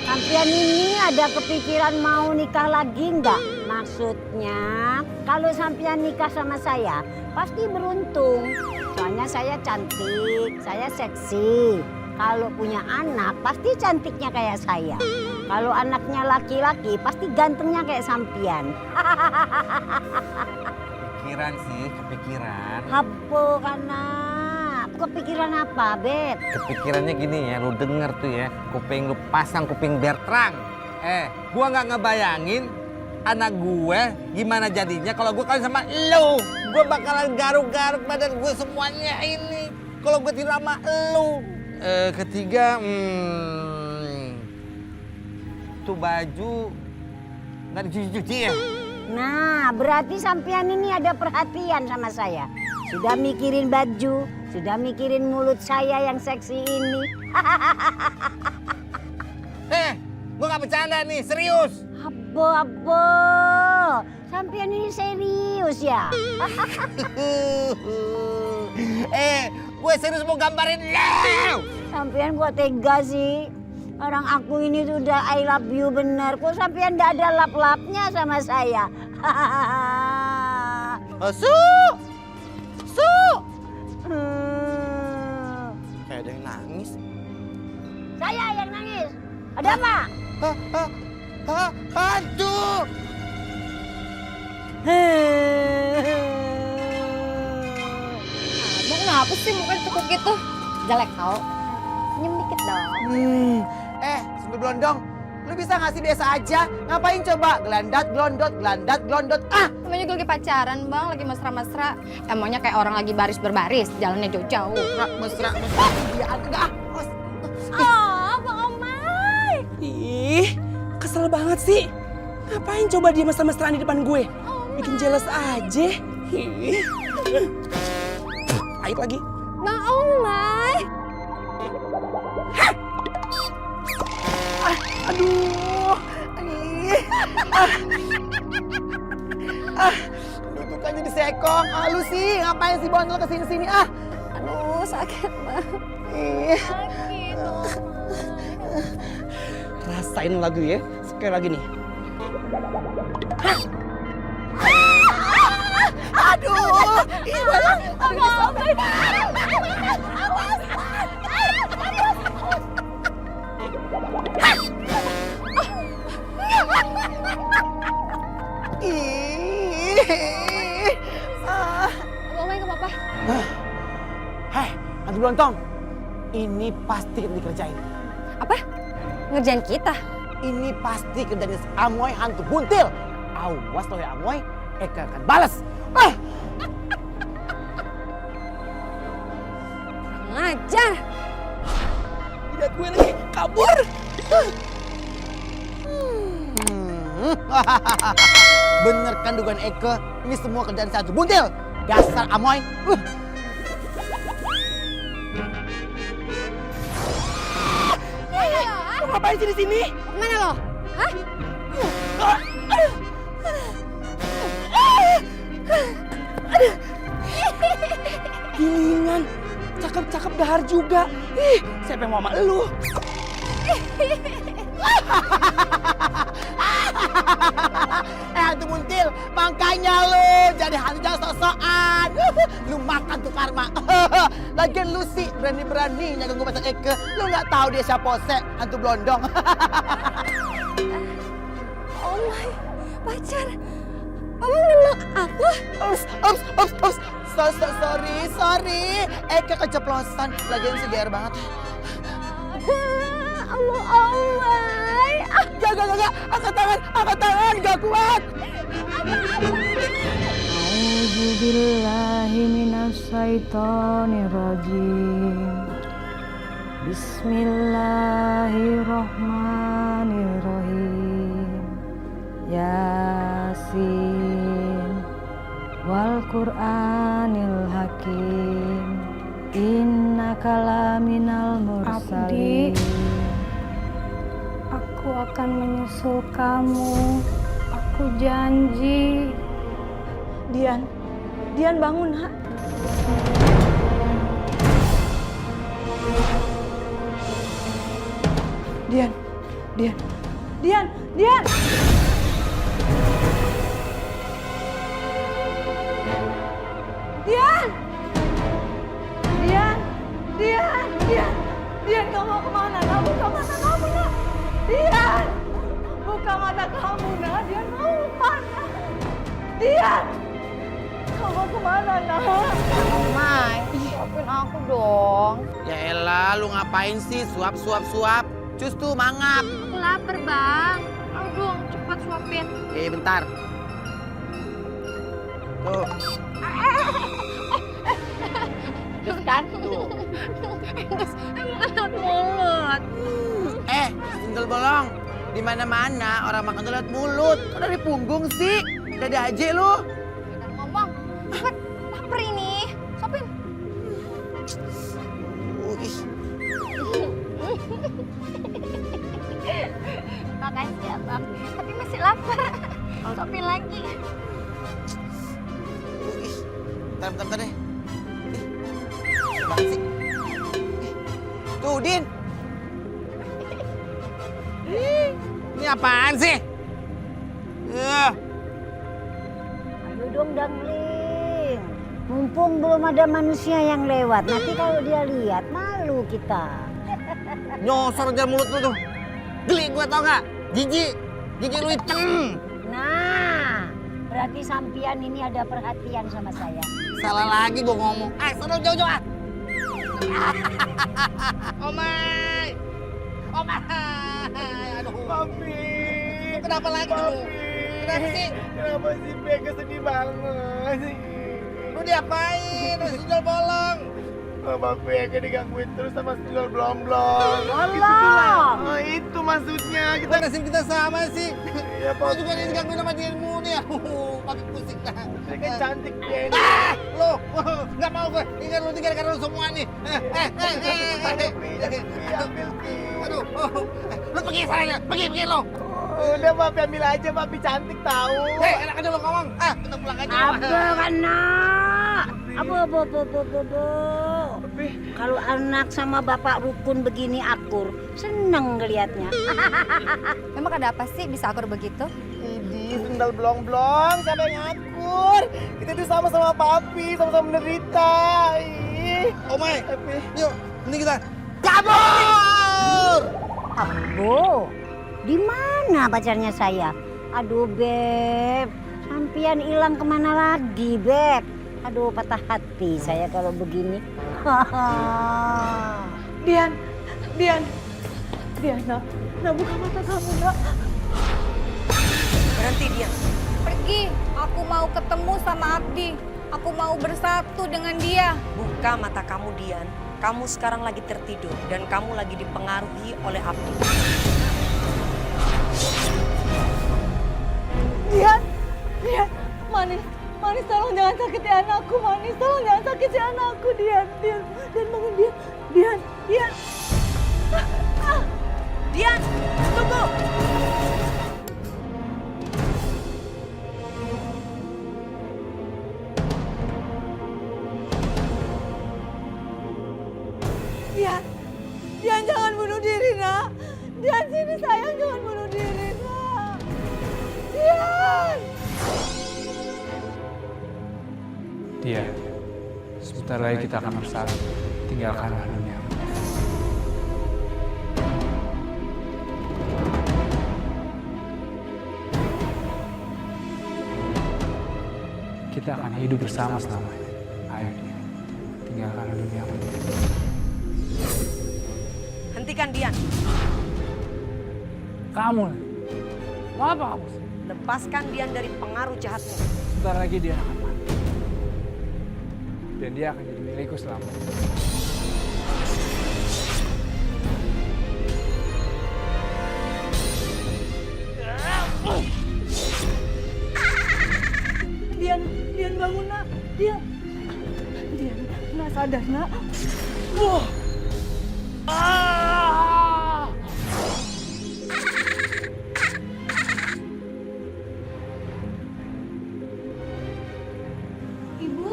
S7: Sampian ini ada kepikiran mau nikah lagi nggak? Maksudnya, kalau sampian nikah sama saya, pasti beruntung. Soalnya saya cantik, saya seksi. Kalau punya anak, pasti cantiknya kayak saya. Kalau anaknya laki-laki, pasti gantengnya kayak sampian.
S10: Kepikiran.
S7: Apa karena? Kepikiran apa, Bet?
S10: Kepikirannya gini ya, lu denger tuh ya, kuping lu pasang kuping biar terang. Gua nggak ngebayangin anak gue gimana jadinya kalau gue kawin sama lu. Gue bakalan garuk-garuk badan gue semuanya ini kalau gue tidur sama lu. Ketiga, tuh baju nggak dicuci-cuci ya?
S7: Nah, berarti sampean ini ada perhatian sama saya. Sudah mikirin baju, sudah mikirin mulut saya yang seksi ini.
S10: Gue gak bercanda nih, serius.
S7: Abo, sampean ini serius ya?
S10: Gue serius mau gambarin lu.
S7: Sampean kok tega sih? Orang aku ini sudah I love you bener. Kok sampean gak ada lap-lapnya sama saya? Su!
S1: Kayak ada yang nangis.
S7: Saya yang nangis. Ada apa?
S1: Hantu!
S11: Abang kenapa sih mukanya tekuk gitu? Jelek tau. Senyum dikit dong.
S1: Sambil blondong. Lu bisa ngasih biasa aja? Ngapain coba? Gelandat, glondot.
S11: Namanya juga lagi pacaran bang, lagi mesra-mesra. Emangnya kayak orang lagi baris berbaris, jalannya jauh-jauh.
S1: Mesra. Iya, enggak.
S11: Bang Omay.
S13: Ih, kesel banget sih. Ngapain coba dia mesra-mesraan di depan gue? Bikin jealous aja. Ih. Pahit lagi.
S11: Bang Omay.
S1: Aduh. Dudukannya di sekong. Lu sih, ngapain sih bondol kesini-sini?
S11: Aduh, sakit banget. Sakit.
S13: Rasain lagu ya. Sekali lagi nih.
S1: Aduh.
S11: Abang Omay kenapa?
S1: Hantu Blontong. Ini pasti kita dikerjain.
S11: Apa? Ngerjain kita?
S1: Ini pasti kerjaan Amoy hantu buntil. Awas loh ya Amoy, Eka akan balas.
S11: Ngajar.
S13: Lihat gue lagi kabur.
S1: Bener kan dugaan Eka, ini semua kerjaan si hantu buntil. Dasar Amoy.
S13: Ngapain sih di sini?
S11: Mana lo? Hah?
S13: Gilingan. Cakep-cakep dahar juga. Ih, siapa yang mau sama elu?
S1: Hantu buntil, makanya lu jadi hantu jangan sok-sokan. Lu makan tuh karma. Lagian lu sih berani-berani nyaga gue pasang Eke. Lu nggak tahu dia siapa sih hantu blondong.
S11: Oh my, pacar. Abang nembak aku?
S1: Ups. Sorry. Eke keceplosan. Lagian sih GR banget.
S11: Allah Omay.
S1: Gak. Angkat tangan. Gak kuat.
S8: A'udzubillahi minasyaitonirrajim. Bismillahirrahmanirrahim. Yasin wal Qur'anil Hakim innaka laminal mursalin.
S12: Aku akan menyusul kamu. Aku janji.
S8: Dian bangun, Nak. Dian. Dian. Dian. Dian. Dian, kamu mau kemana? Nak, buka mata kamu, Nak. Dian, buka mata kamu, Nak. Dian mau kemana? Dian, kamu mau kemana, Nak?
S11: Mai, suapin aku dong.
S1: Ya elah, lu ngapain sih suap. Cus tuh mangap.
S11: Aku lapar, Bang. Ayo dong, cepat suapin.
S1: Bentar. Tuh.
S11: Terus kan?
S1: Tuh.
S11: Lewat mulut.
S1: Sendal bolong. Di mana-mana orang makan tuh lewat mulut. Kok dari punggung sih? Dada aja lu.
S11: Jangan ngomong. Cepet, lapar ini. Suapin. Makasih ya, Bang. Tapi masih lapar. Suapin lagi.
S1: Bentar deh. Banget sih. Tuh, Din. Ini apaan sih?
S7: Ayo dong Dangling. Mumpung belum ada manusia yang lewat. Nanti kalau dia lihat malu kita.
S10: Nyosor aja mulut lu tuh. Geli gue tau gak? Gigi lu hitam.
S7: Nah, berarti sampian ini ada perhatian sama saya.
S10: Salah lagi gue ngomong. Sana jauh-jauh ah. Omai. Aduh.
S1: Papi.
S10: Kenapa lagi lu? Kenapa sih?
S1: Kenapa sih Beka sedih banget sih?
S10: Lu diapain? Lu sendal bolong.
S1: Papi Eka digangguin terus sama sendal blong-blong.
S7: Bolong.
S1: Itu maksudnya.
S10: Kok nasib kita sama sih?
S1: Iya,
S10: Lu juga digangguin sama dirimu nih. Papi pusing dah.
S1: Dia kan cantik dia.
S10: Lu, nggak mau gue. Ingat lu tinggal karena lu semua nih. Aduh, lu pergi sana, pergi lu.
S1: Udah Papi ambil aja, Papi cantik tahu.
S10: Enak aja lu ngomong. Kita pulang aja.
S7: Apa anak? Abu. Kalau anak sama bapak rukun begini akur, seneng ngelihatnya.
S11: Memang ada apa sih bisa akur begitu?
S1: Ini sendal blong-blong, siapa yang ngakur? Kita tuh sama-sama Papi, sama-sama menderita.
S10: Omai, yuk, ini kita kabur.
S7: Abu, di mana pacarnya saya? Aduh Beb, sampian hilang kemana lagi Beb? Aduh patah hati saya kalau begini.
S8: Dian, Nak. Nak, buka mata kamu, Nak.
S3: Berhenti, Dian.
S11: Pergi, aku mau ketemu sama Abdi. Aku mau bersatu dengan dia.
S3: Buka mata kamu, Dian. Kamu sekarang lagi tertidur dan kamu lagi dipengaruhi oleh Abdi.
S8: Dian, Manis, tolong jangan sakiti anakku, Manis. Tolong jangan sakiti anakku, Dian, bangun, Dian.
S3: Dian, tunggu.
S8: Dian jangan bunuh diri, Nak. Dian sini sayang, jangan bunuh diri, Nak. Dian.
S6: Dia, sebentar lagi kita akan bersatu. Tinggalkanlah dunia. Kita akan hidup bersama selamanya. Ayo dia, tinggalkanlah dunia.
S3: Hentikan, Dian.
S6: Kamu, mau apa kamu?
S3: Lepaskan Dian dari pengaruh jahatmu.
S6: Sebentar lagi dia akan mati. Dan dia akan jadi milikku selamanya.
S8: Dia nggak sadar, nak. Wah. Ibu.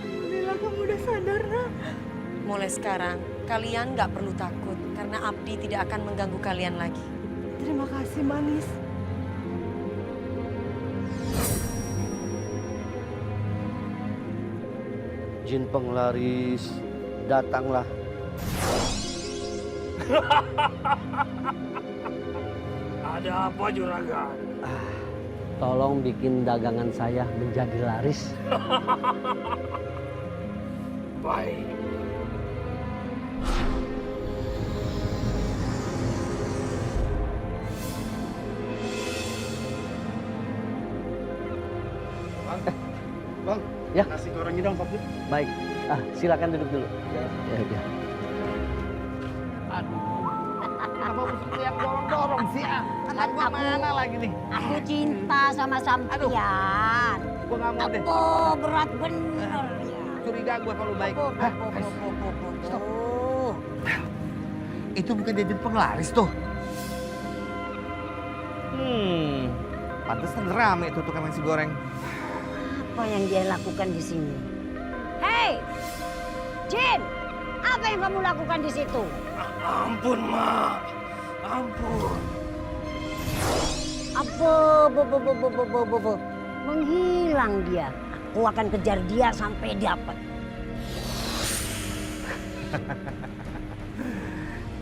S8: Alhamdulillah kamu udah sadar, nak.
S3: Mulai sekarang, kalian nggak perlu takut karena Abdi tidak akan mengganggu kalian lagi.
S8: Terima kasih, Manis.
S10: Jin penglaris, datanglah.
S6: Ada apa juragan?
S10: Tolong bikin dagangan saya menjadi laris.
S6: Baik.
S2: Bang,
S10: ya.
S2: Nasi gorengnya dong, Pak.
S10: Baik, silakan duduk dulu. Ya.
S1: Kenapa mesti tiap dorong-dorong sih? Anak gua mana lagi nih?
S7: Aku cinta sama sampean.
S1: Gua nggak mau deh.
S7: Oh, berat bener ya.
S1: Curiga gua kalau baik.
S7: Stop.
S10: Itu bukan Jin penglaris tuh.
S1: Pantesan rame tuh tukang nasi goreng.
S7: Apa yang dia lakukan di sini? Hei, Jin, apa yang kamu lakukan di situ?
S6: Ampun, Mak. Ampun.
S7: Apa? Menghilang dia. Aku akan kejar dia sampai dapat.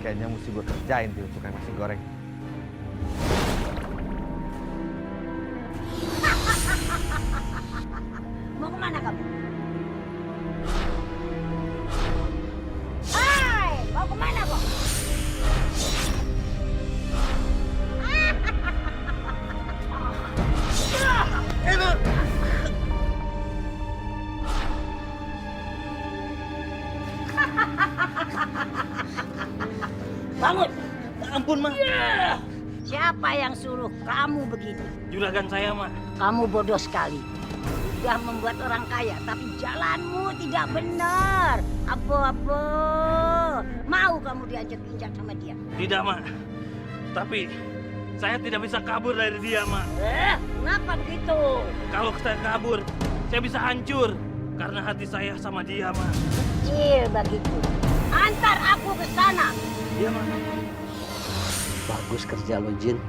S1: Kayaknya mesti gue kerjain tuh tukang nasi goreng.
S7: Mau kemana kamu? Hai, mau kemana kok? Bangun!
S6: Ampun, Mak.
S7: Siapa yang suruh kamu begini?
S6: Juragan saya, Mak.
S7: Kamu bodoh sekali. Sudah membuat orang kaya, tapi jalanmu tidak benar. Apa-apa. Mau kamu diajak-injak sama dia?
S6: Tidak, Mak. Tapi saya tidak bisa kabur dari dia, Mak.
S7: Kenapa begitu?
S6: Kalau saya kabur, saya bisa hancur. Karena hati saya sama dia, Mak.
S7: Kecil bagiku. Antar aku ke sana.
S6: Iya, Mak.
S10: Bagus kerja lo, Jin.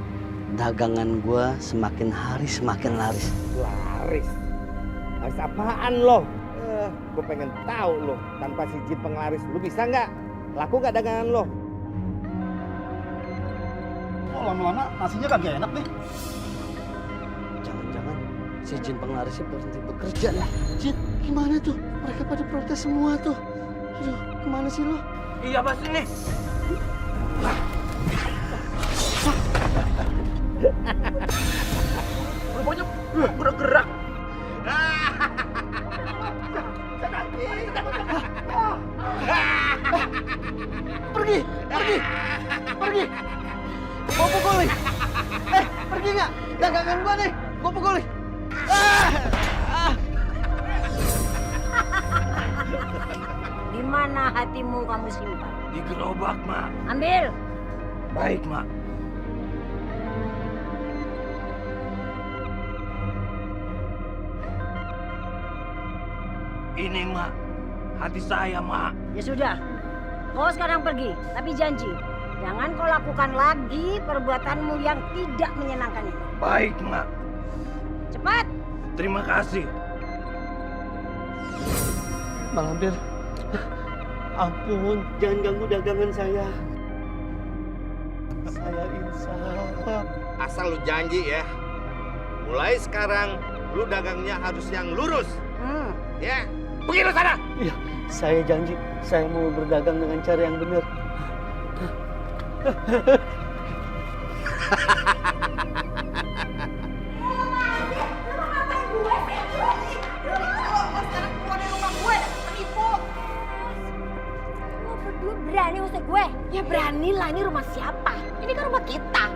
S10: Dagangan gua semakin hari semakin laris.
S1: Laris? Laris apaan lo? Gue pengen tahu lo. Tanpa si Jin penglaris, lu bisa nggak? Laku nggak dagangan lo?
S2: Oh, lama-lama nasinya kagak enak nih.
S10: Jangan-jangan si Jin penglarisnya berhenti bekerja ya? Jin, gimana tuh? Mereka pada protes semua tuh. Aduh, kemana sih lo?
S6: Iya, Mas, ini. Rupanya bergerak.
S1: Pergi! Gua pukulin! Pergi nggak? Dagangan gua nih! Gua pukulin!
S7: Di mana hatimu kamu simpan?
S6: Di gerobak, Mak.
S7: Ambil.
S6: Baik, Mak. Ini, Mak. Hati saya, Mak.
S7: Ya sudah. Kau sekarang pergi, tapi janji. Jangan kau lakukan lagi perbuatanmu yang tidak menyenangkan ini.
S6: Baik, Mak.
S7: Cepat.
S6: Terima kasih.
S10: Bang Lampir, ampun, jangan ganggu dagangan saya. Saya insaf.
S14: Asal lu janji ya, mulai sekarang lu dagangnya harus yang lurus. Ya, pergi lu sana.
S10: Iya, saya janji, saya mau berdagang dengan cara yang benar.
S12: Berani usir gue? Ya berani lah, ini rumah siapa? Ini kan rumah kita.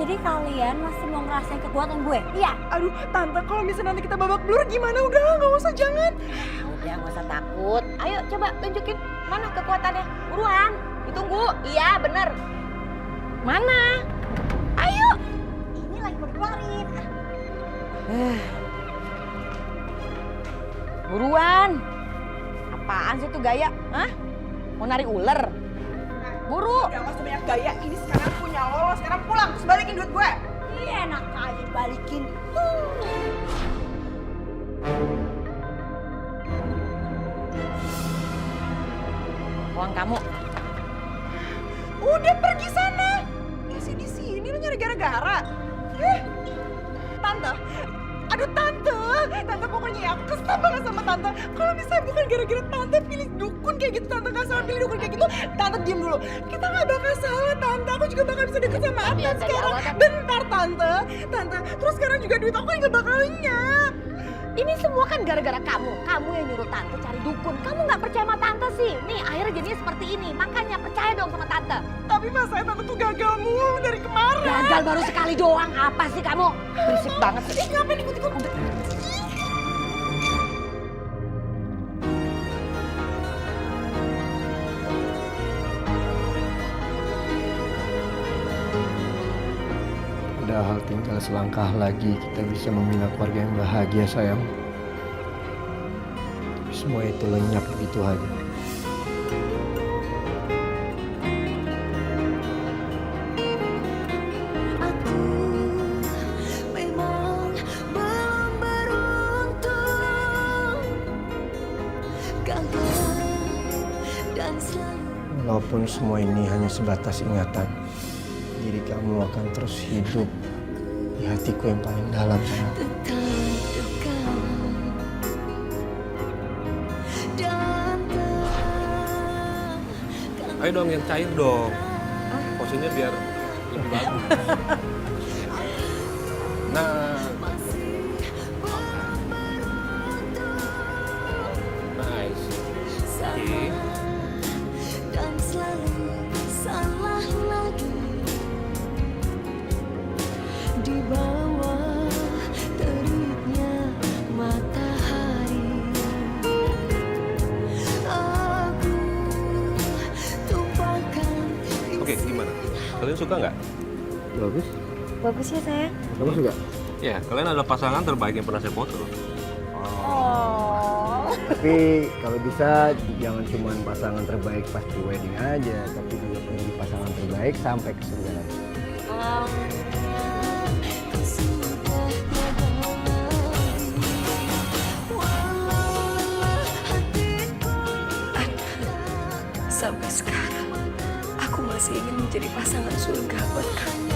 S4: Jadi kalian
S7: masih mau ngerasain kekuatan gue? Iya.
S13: Aduh, Tante, kalau misalnya nanti kita babak belur gimana? Udah, nggak usah, jangan.
S7: Udah, nggak usah takut. Ayo, coba tunjukin mana kekuatannya. Buruan, ditunggu. Iya, bener. Mana? Ayo. Ini lagi mau dikeluarin. Buruan. Apaan sih itu gaya? Hah? Mau narik ular? Buru.
S13: Udah, nggak usah banyak gaya. Ini sekarang punya lo, sekarang pulang. Terus balikin duit gue.
S7: Iya, enak aja balikin. Uang kamu.
S13: Udah pergi sana. Masih di sini lu nyari gara-gara. Tante. Aduh Tante pokoknya ya aku kesel banget sama Tante. Kalau misalnya bukan gara-gara Tante pilih dukun kayak gitu, Tante gak salah pilih dukun kayak gitu, Tante diem dulu. Kita gak bakal salah Tante, aku juga bakal bisa deket sama Adnan sekarang. Bentar Tante, terus sekarang juga duit aku gak bakal nyak.
S7: Ini semua kan gara-gara kamu. Kamu yang nyuruh Tante cari dukun. Kamu nggak percaya sama Tante sih. Nih akhirnya jadinya seperti ini. Makanya percaya dong sama Tante.
S13: Tapi masanya Tante tuh gagal mulu dari kemarin.
S7: Gagal baru sekali doang. Apa sih kamu? Berisik banget sih.
S13: Ngapain ikut-ikut?
S2: Padahal tinggal selangkah lagi kita bisa membina keluarga yang bahagia, sayang. Semua itu lenyap begitu aja.
S8: Aku memang belum beruntung, gagal dan selalu.
S2: Walaupun semua ini hanya sebatas ingatan, diri kamu akan terus hidup di hatiku yang paling dalam, sayang.
S15: Ayo dong yang cair dong. Posisinya biar lebih bagus. Nah. Nice. Oke.
S8: Dan selalu salah lagi di bawah teriknya matahari. Aku tumpahkan.
S15: Oke, gimana? Kalian suka nggak?
S2: Bagus.
S7: Bagus ya sayang.
S2: Kamu suka?
S15: Ya, kalian adalah pasangan terbaik yang pernah saya foto.
S2: Tapi kalau bisa jangan cuma pasangan terbaik pas di wedding aja, tapi juga menjadi pasangan terbaik sampai ke surga nanti.
S3: Sampai sekarang, aku masih ingin menjadi pasangan surga buat kamu.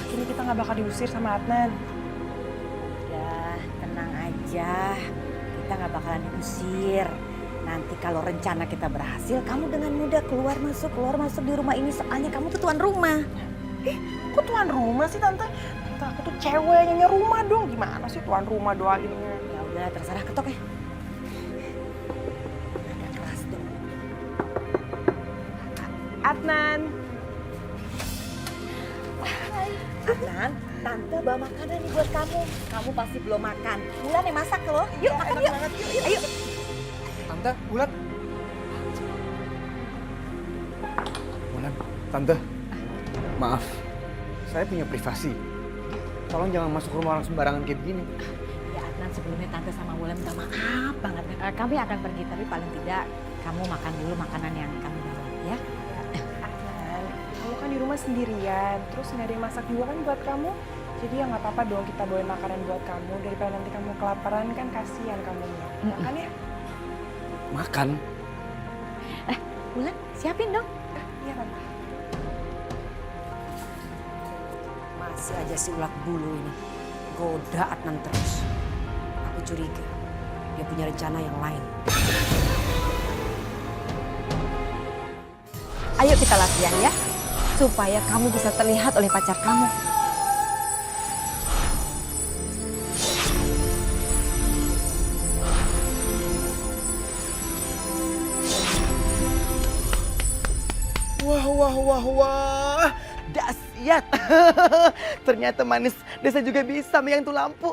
S13: Akhirnya kita nggak bakal diusir sama Adnan.
S5: Udah, tenang aja. Kita nggak bakalan diusir. Nanti kalau rencana kita berhasil, kamu dengan mudah keluar masuk di rumah ini. Soalnya kamu tuh tuan rumah.
S13: Kok tuan rumah sih Tante? Tante aku tuh cewek nyonya rumah dong. Gimana sih tuan rumah doainnya?
S5: Ya udah, terserah, ketok ya. Nada keras dong.
S13: Adnan.
S5: Adnan, Tante bawa makanan nih buat kamu. Kamu pasti belum makan. Bulan yang masak loh. Yuk makan yuk. Ayo.
S2: Tante, Bulan. Bulan, Tante. Maaf, saya punya privasi. Tolong jangan masuk rumah orang sembarangan kayak begini.
S5: Ya Adnan, sebelumnya Tante sama Wulan minta maaf banget. Kami akan pergi, tapi paling tidak kamu makan dulu makanan yang kami bawa ya.
S13: Adnan, kamu kan di rumah sendirian. Terus nggak ada yang masak juga kan buat kamu. Jadi ya nggak apa-apa dong kita bawain makanan buat kamu. Daripada nanti kamu kelaparan kan kasihan kamunya. Makan ya.
S2: Makan?
S5: Wulan, siapin dong.
S13: Iya Tante.
S3: Masih aja si ulat bulu ini goda Adnan terus. Aku curiga dia punya rencana yang lain.
S5: Ayo kita latihan ya, supaya kamu bisa terlihat oleh pacar kamu.
S1: Wah. Dahsyat. Ternyata manis desa juga bisa megang tuh lampu.